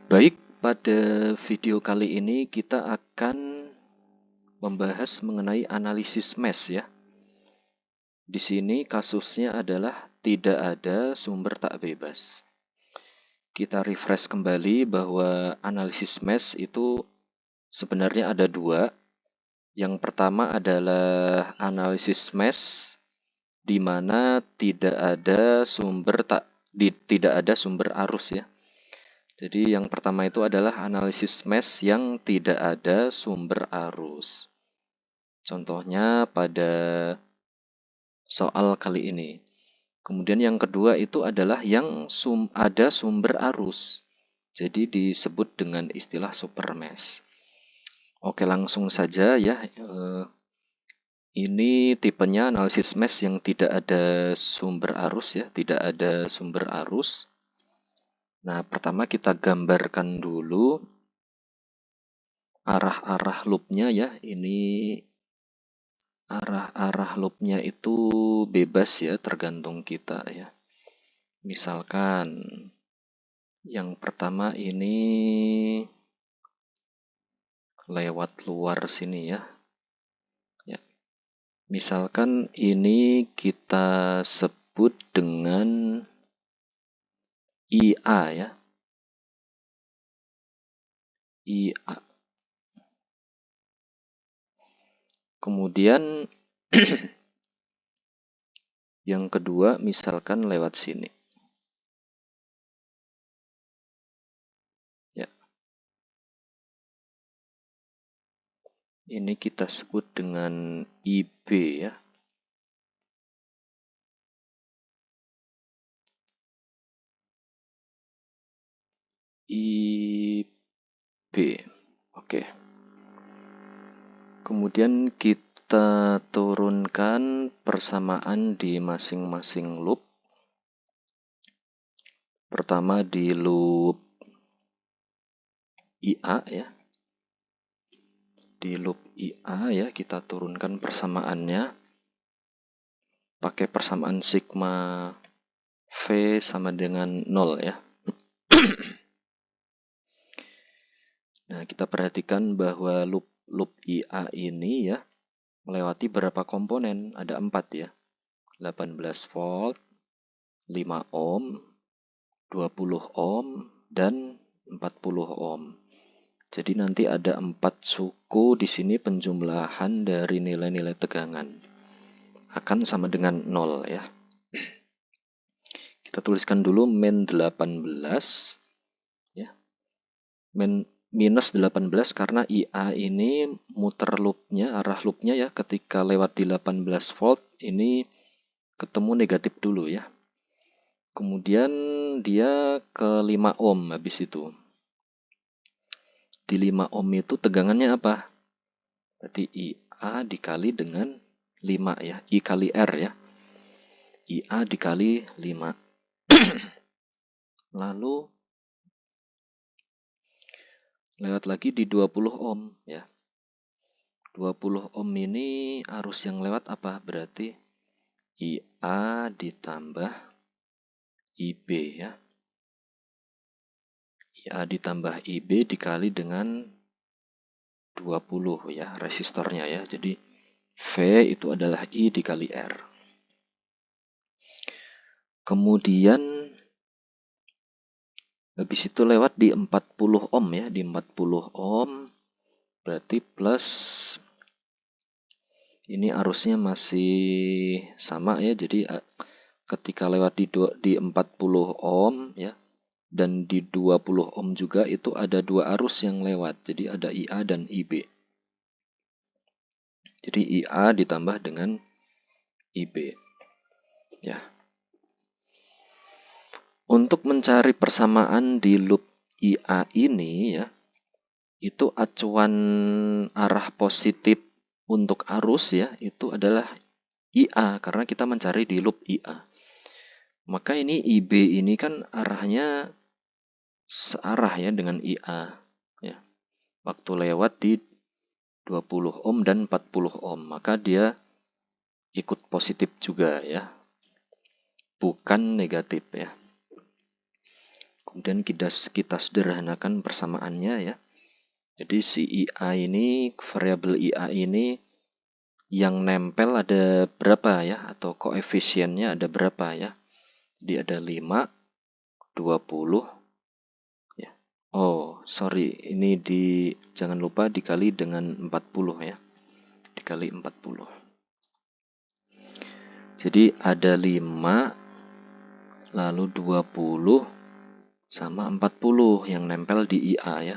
Baik, pada video kali ini kita akan membahas mengenai analisis mesh ya. Di sini kasusnya adalah tidak ada sumber tak bebas. Kita refresh kembali bahwa analisis mesh itu sebenarnya ada dua. Yang pertama adalah analisis mesh di mana tidak ada sumber arus ya. Jadi yang pertama itu adalah analisis mesh yang tidak ada sumber arus. Contohnya pada soal kali ini. Kemudian yang kedua itu adalah yang ada sumber arus. Jadi disebut dengan istilah super mesh. Oke, langsung saja ya. Ini tipenya analisis mesh yang tidak ada sumber arus ya, tidak ada sumber arus. Nah, pertama kita gambarkan dulu arah-arah loopnya ya. Ini arah-arah loopnya itu bebas ya, tergantung kita ya. Misalkan yang pertama ini lewat luar sini ya. Misalkan ini kita sebut dengan IA ya. IA. Kemudian yang kedua misalkan lewat sini. Ya. Ini kita sebut dengan IB ya. IB. Oke. Kemudian kita turunkan persamaan di masing-masing loop. Pertama di loop IA ya. Di loop IA ya, kita turunkan persamaannya. Pakai persamaan sigma V sama dengan 0 ya. Nah, kita perhatikan bahwa loop IA ini ya melewati berapa komponen? Ada 4 ya. 18 volt, 5 ohm, 20 ohm, dan 40 ohm. Jadi nanti ada 4 suku di sini penjumlahan dari nilai-nilai tegangan. Akan sama dengan 0 ya. Kita tuliskan dulu min 18 ya. Minus 18 karena IA ini muter loopnya, arah loopnya ya, ketika lewat di 18 volt ini ketemu negatif dulu ya. Kemudian dia ke 5 ohm habis itu. Di 5 ohm itu tegangannya apa? Berarti IA dikali dengan 5 ya, I kali R ya. IA dikali 5. Lalu lewat lagi di 20 ohm ya. 20 ohm ini arus yang lewat apa? Berarti IA ditambah IB ya. IA ditambah IB dikali dengan 20 ya, resistornya ya. Jadi V itu adalah I dikali R. Kemudian habis itu lewat di 40 ohm ya, di 40 ohm berarti plus ini arusnya masih sama ya. Jadi ketika lewat di 40 ohm ya dan di 20 ohm juga itu ada 2 arus yang lewat. Jadi ada IA dan IB. Jadi IA ditambah dengan IB. Ya. Untuk mencari persamaan di loop IA ini ya, itu acuan arah positif untuk arus ya, itu adalah IA karena kita mencari di loop IA. Maka ini IB ini kan arahnya searah ya dengan IA ya. Waktu lewat di 20 ohm dan 40 ohm, maka dia ikut positif juga ya. Bukan negatif ya. Kemudian kita sederhanakan persamaannya ya. Jadi si IA ini, variabel IA ini yang nempel ada berapa ya, atau koefisiennya ada berapa ya. Jadi ada 5, 20 ya. Oh, sorry, ini jangan lupa dikali dengan 40 ya. Dikali 40. Jadi ada 5 lalu 20 sama 40 yang nempel di IA ya.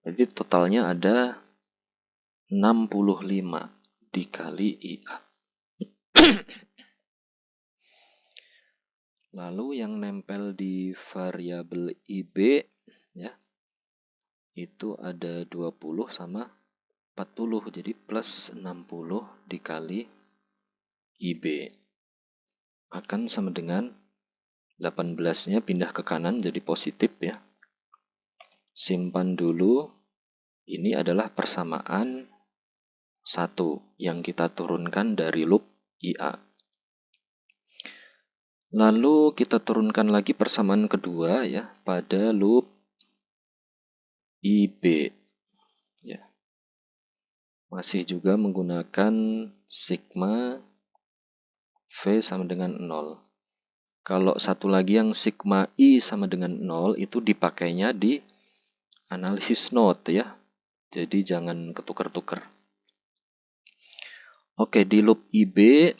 Jadi totalnya ada 65 dikali IA. Lalu yang nempel di variabel IB ya, itu ada 20 sama 40. Jadi plus 60 dikali IB akan sama dengan 18-nya pindah ke kanan jadi positif ya. Simpan dulu. Ini adalah persamaan 1 yang kita turunkan dari loop IA. Lalu kita turunkan lagi persamaan kedua ya pada loop IB. Ya. Masih juga menggunakan sigma V sama dengan 0. Kalau satu lagi yang sigma I sama dengan 0 itu dipakainya di analisis node ya. Jadi jangan ketukar-tukar. Oke, di loop IB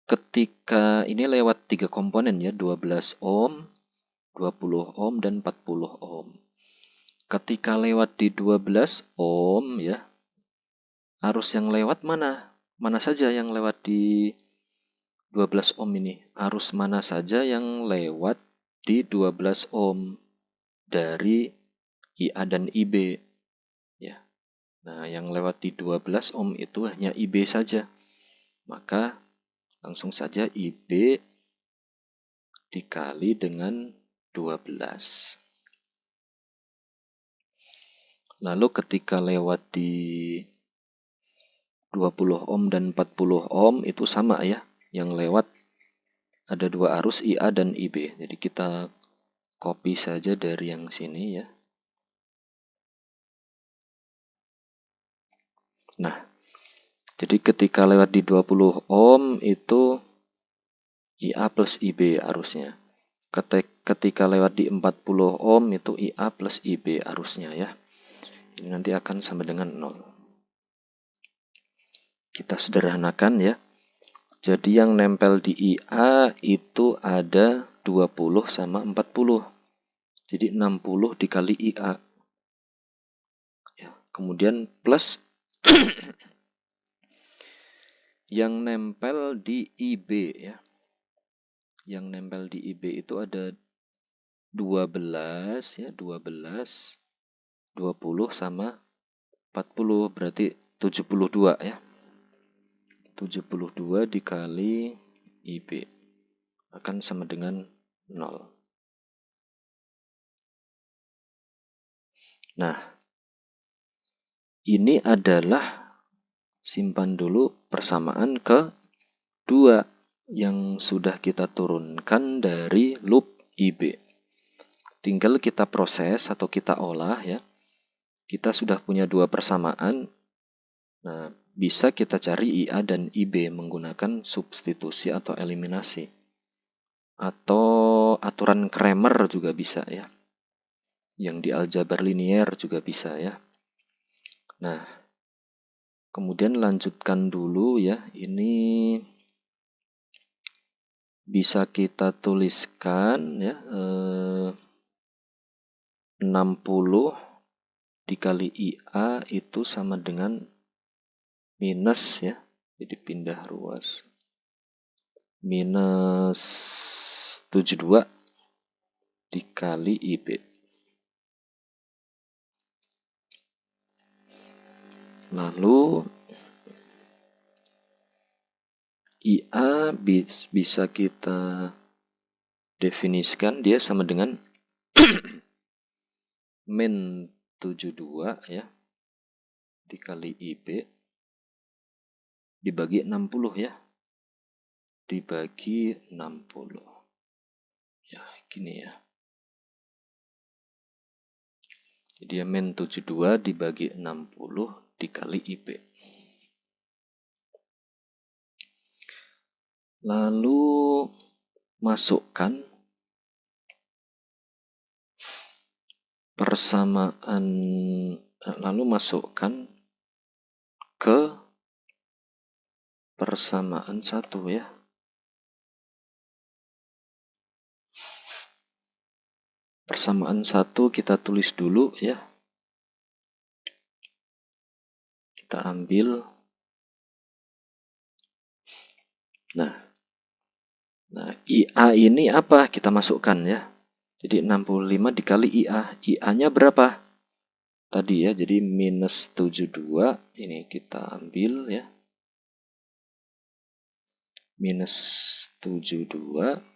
ketika ini lewat 3 komponen ya, 12 ohm, 20 ohm, dan 40 ohm. Ketika lewat di 12 ohm ya, arus yang lewat mana? Mana saja yang lewat di 12 ohm ini? Arus mana saja yang lewat di 12 ohm dari IA dan IB ya. Nah, yang lewat di 12 ohm itu hanya IB saja. Maka langsung saja IB dikali dengan 12. Lalu ketika lewat di 20 ohm dan 40 ohm itu sama ya. Yang lewat ada 2 arus IA dan IB. Jadi kita copy saja dari yang sini ya. Nah, jadi ketika lewat di 20 ohm itu IA plus IB arusnya. Ketika lewat di 40 ohm itu IA plus IB arusnya ya. Ini nanti akan sama dengan 0. Kita sederhanakan ya. Jadi yang nempel di IA itu ada 20 sama 40. Jadi 60 dikali IA. Ya, kemudian plus yang nempel di IB ya. Yang nempel di IB itu ada 12 ya, 12, 20 sama 40 berarti 72 ya. 72 dikali IB akan sama dengan 0. Nah, ini adalah simpan dulu persamaan kedua yang sudah kita turunkan dari loop IB. Tinggal kita proses atau kita olah ya. Kita sudah punya 2 persamaan. Nah, bisa kita cari IA dan IB menggunakan substitusi atau eliminasi. Atau aturan Cramer juga bisa ya. Yang di aljabar linier juga bisa ya. Nah, kemudian lanjutkan dulu ya. Ini bisa kita tuliskan ya. 60 dikali IA itu sama dengan minus ya. Jadi pindah ruas. Minus 72 dikali IB. Lalu IA bisa kita definisikan dia sama dengan min 72 ya dikali IB dibagi 60 ya. Dibagi 60. Ya, gini ya. Jadi min 72 dibagi 60 dikali IB. Lalu masukkan persamaan, lalu masukkan ke persamaan 1 ya. Persamaan 1 kita tulis dulu ya. Kita ambil. Nah, IA ini apa? Kita masukkan ya. Jadi 65 dikali IA. IA-nya berapa? Tadi ya, jadi minus 72. Ini kita ambil ya. Minus 72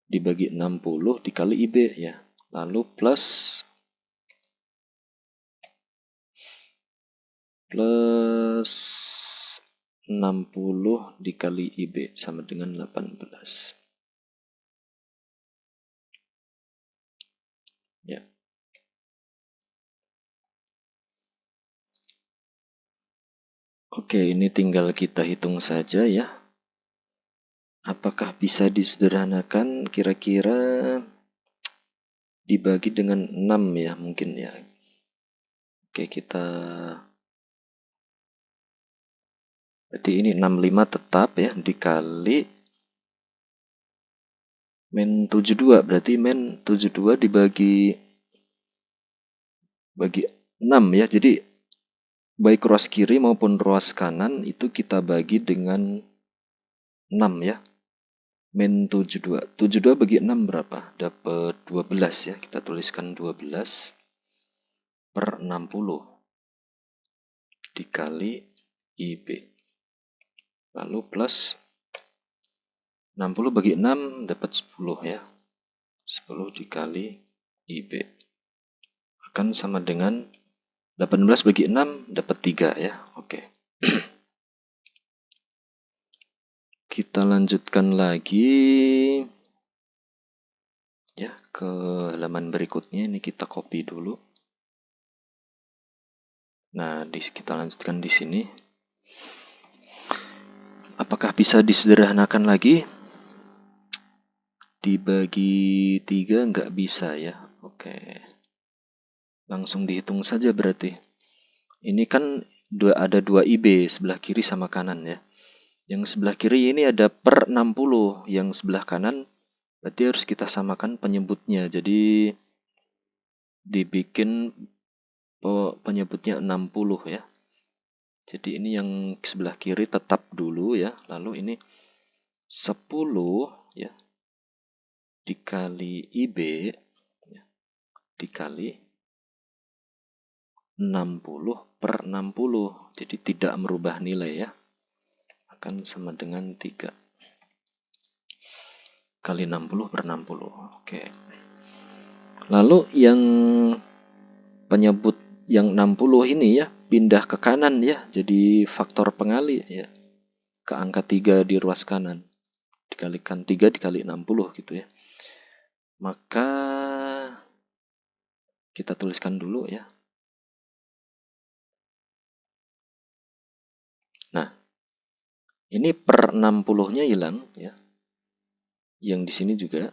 dibagi 60 dikali IB ya. Lalu plus 60 dikali IB sama dengan 18. Ya. Oke, ini tinggal kita hitung saja ya. Apakah bisa disederhanakan? Kira-kira dibagi dengan 6 ya mungkin ya. Oke, kita berarti ini 65 tetap ya dikali min 72, berarti min 72 dibagi 6 ya. Jadi baik ruas kiri maupun ruas kanan itu kita bagi dengan 6 ya. Min 72. 72 bagi 6 berapa? Dapat 12 ya. Kita tuliskan 12 per 60 dikali IB. Lalu plus 60 bagi 6 dapat 10 ya. 10 dikali IB. Akan sama dengan 18 bagi 6 dapat 3 ya. Oke. Kita lanjutkan lagi ya ke halaman berikutnya. Ini kita copy dulu. Nah, kita lanjutkan di sini. Apakah bisa disederhanakan lagi? Dibagi 3 nggak bisa ya. Oke. Langsung dihitung saja berarti. Ini kan ada 2 IB, sebelah kiri sama kanan ya. Yang sebelah kiri ini ada per 60, yang sebelah kanan berarti harus kita samakan penyebutnya. Jadi dibikin penyebutnya 60 ya. Jadi ini yang sebelah kiri tetap dulu ya. Lalu ini 10 ya dikali IB ya, dikali 60 per 60. Jadi tidak merubah nilai ya. Akan sama dengan 3 kali 60 per 60. Oke. Lalu yang penyebut yang 60 ini ya pindah ke kanan ya. Jadi faktor pengali ya. Ke angka 3 di ruas kanan. Dikalikan 3 dikali 60 gitu ya. Maka kita tuliskan dulu ya. Nah, ini per 60-nya hilang ya. Yang di sini juga.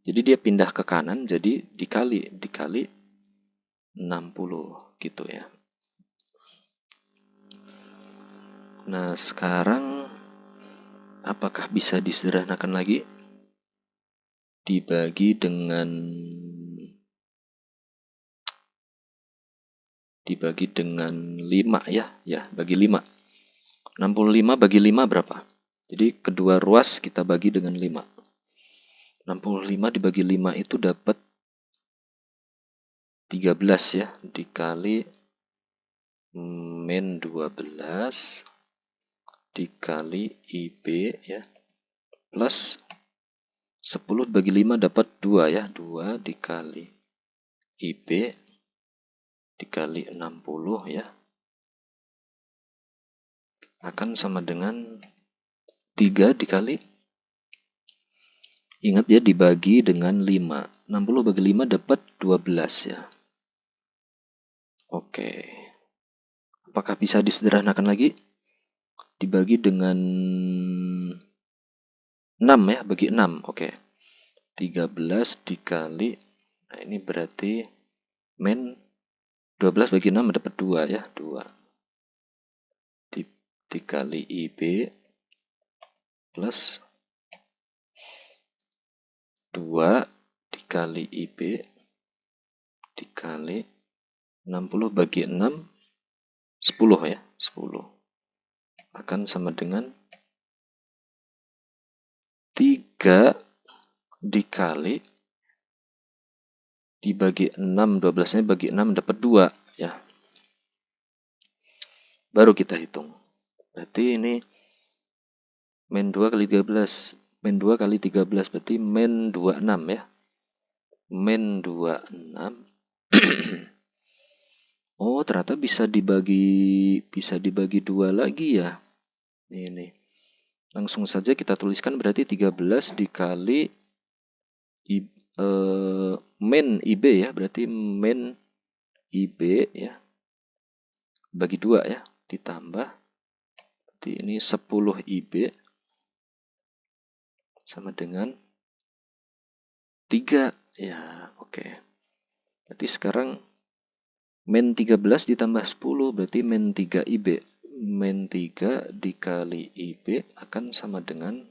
Jadi dia pindah ke kanan, jadi dikali 60 gitu ya. Nah, sekarang apakah bisa disederhanakan lagi? Dibagi dengan 5 ya. Ya, bagi 5. 65 bagi 5 berapa? Jadi kedua ruas kita bagi dengan 5. 65 dibagi 5 itu dapat 13 ya, dikali min 12 dikali IB ya, plus 10 bagi 5 dapat 2 ya, 2 dikali IB dikali 60 ya, akan sama dengan 3 dikali, ingat ya dibagi dengan 5. 60 bagi 5 dapat 12 ya. Oke. Apakah bisa disederhanakan lagi? Dibagi dengan 6 ya, bagi 6. Oke. 13 dikali, nah ini berarti min 12 bagi 6 dapat 2 ya, 2. Dikali IB plus 2 dikali IB dikali 60 bagi 6, 10 ya, 10. Akan sama dengan 3 dikali dibagi 6, 12-nya bagi 6 dapat 2 ya. Baru kita hitung. Berarti ini min 2 kali 13. Min 2 kali 13 berarti min 26 ya. Min 26. Oh, ternyata bisa dibagi 2 lagi ya. Ini. Langsung saja kita tuliskan berarti 13 dikali min IB ya. Berarti min IB ya. Bagi 2 ya. Ditambah. Berarti ini 10 IB sama dengan 3. Ya, oke. Berarti sekarang min 13 ditambah 10 berarti min 3 IB. Min 3 dikali IB akan sama dengan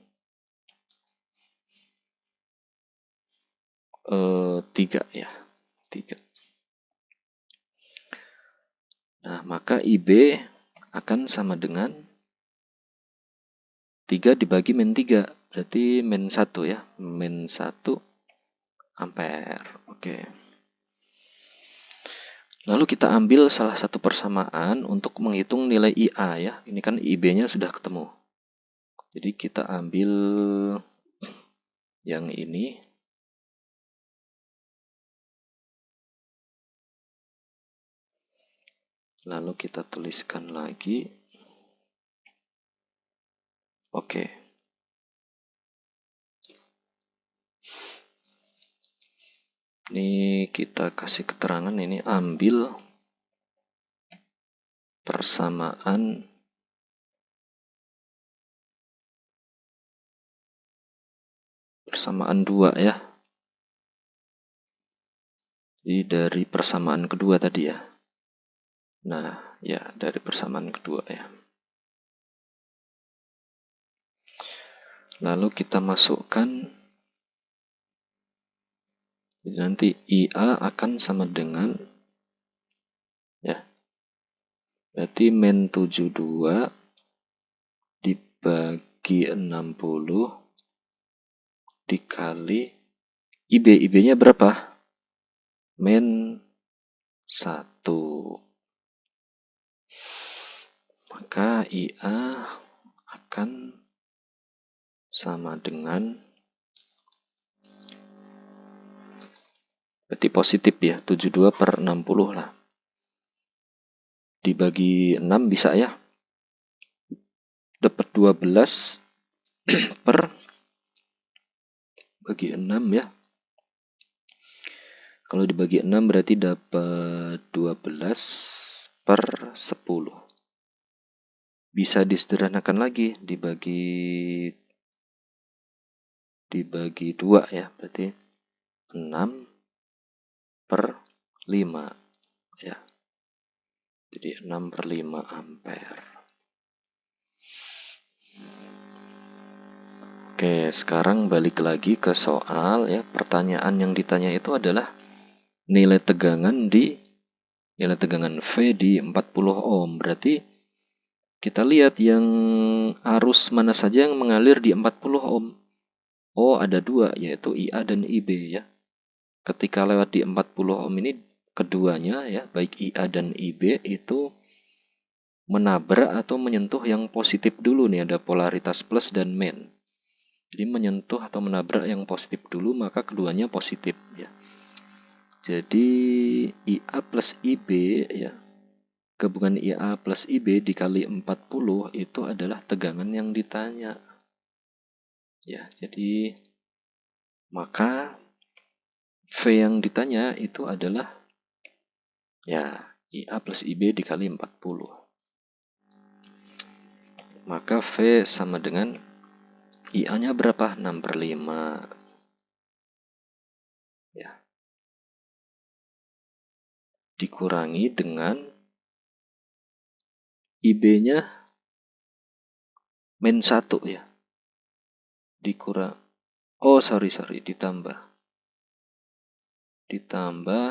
3 ya. 3. Nah, maka IB akan sama dengan 3 dibagi min 3. Berarti min 1 ya. Min 1 ampere. Oke. Lalu kita ambil salah satu persamaan untuk menghitung nilai IA ya. Ini kan IB-nya sudah ketemu. Jadi kita ambil yang ini. Lalu kita tuliskan lagi. Oke. Ini kita kasih keterangan ini ambil persamaan persamaan 2 ya. Jadi dari persamaan kedua tadi ya. Nah, ya dari persamaan kedua ya. Lalu kita masukkan. Jadi nanti IA akan sama dengan ya. Berarti min 72 dibagi 60 dikali IB. IB-nya berapa? Min 1. Maka IA akan sama dengan berarti positif ya, 72 per 60 lah. Dibagi 6 bisa ya. Dapat 12 per bagi 6 ya. Kalau dibagi 6 berarti dapat 12 per 10. Bisa disederhanakan lagi dibagi 2 ya. Berarti 6 per 5 ya. Jadi 6 per 5 ampere. Oke, sekarang balik lagi ke soal ya. Pertanyaan yang ditanya itu adalah nilai tegangan V di 40 ohm. Berarti kita lihat yang arus mana saja yang mengalir di 40 ohm. Oh, ada 2 yaitu IA dan IB ya. Ketika lewat di 40 ohm ini keduanya ya, baik IA dan IB itu menabrak atau menyentuh yang positif dulu nih, ada polaritas plus dan min. Jadi menyentuh atau menabrak yang positif dulu, maka keduanya positif ya. Jadi IA plus IB ya. Gabungan IA plus IB dikali 40 itu adalah tegangan yang ditanya. Ya, jadi maka V yang ditanya itu adalah ya IA plus IB dikali 40. Maka V sama dengan IA-nya berapa? 6/5. Ya. Dikurangi dengan IB-nya min 1 ya. Dikurang. Oh, sorry, ditambah. Ditambah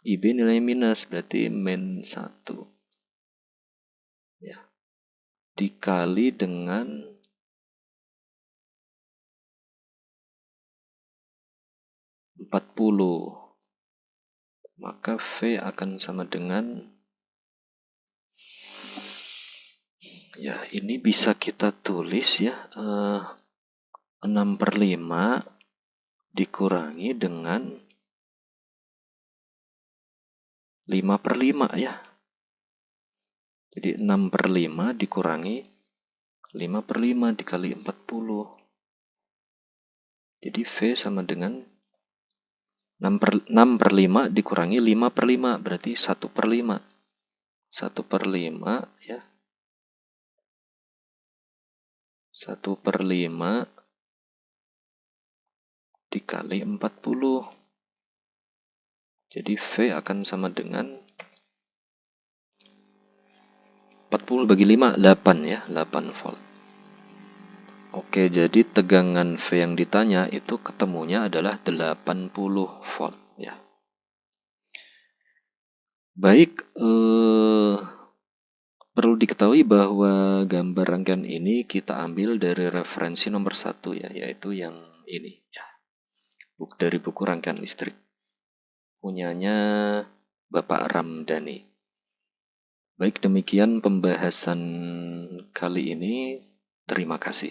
IB nilai minus, berarti min 1. Ya. Dikali dengan 40. Maka V akan sama dengan, ya ini bisa kita tulis ya, 6/5 dikurangi dengan 5/5 ya. Jadi 6/5 dikurangi 5/5 dikali 40. Jadi V sama dengan 6/5 dikurangi 5/5, berarti 1/5. 1/5 ya. 1/5 dikali 40. Jadi V akan sama dengan 40 bagi 5, 8 ya, 8 volt. Oke, jadi tegangan V yang ditanya itu ketemunya adalah 80 volt ya. Baik, perlu diketahui bahwa gambar rangkaian ini kita ambil dari referensi nomor 1 ya, yaitu yang ini ya. Dari buku rangkaian listrik. Punyanya Bapak Ramdhani. Baik, demikian pembahasan kali ini. Terima kasih.